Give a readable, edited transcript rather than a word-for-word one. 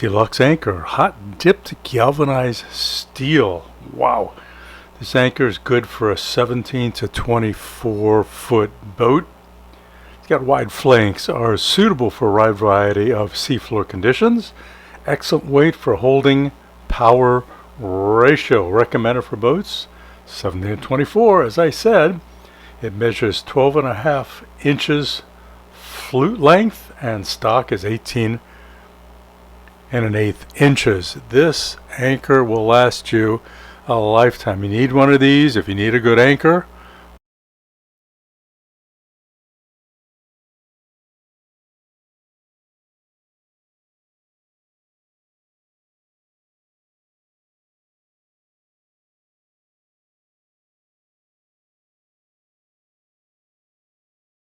Deluxe anchor, hot dipped galvanized steel. Wow. This anchor is good for a 17 to 24 foot boat. It's got wide flanks, are suitable for a wide variety of seafloor conditions. Excellent weight for holding power ratio. Recommended for boats 17 to 24. As I said, it measures 12.5 inches flute length and stock is 18 1/8 inches. This anchor will last you a lifetime. You need one of these if you need a good anchor.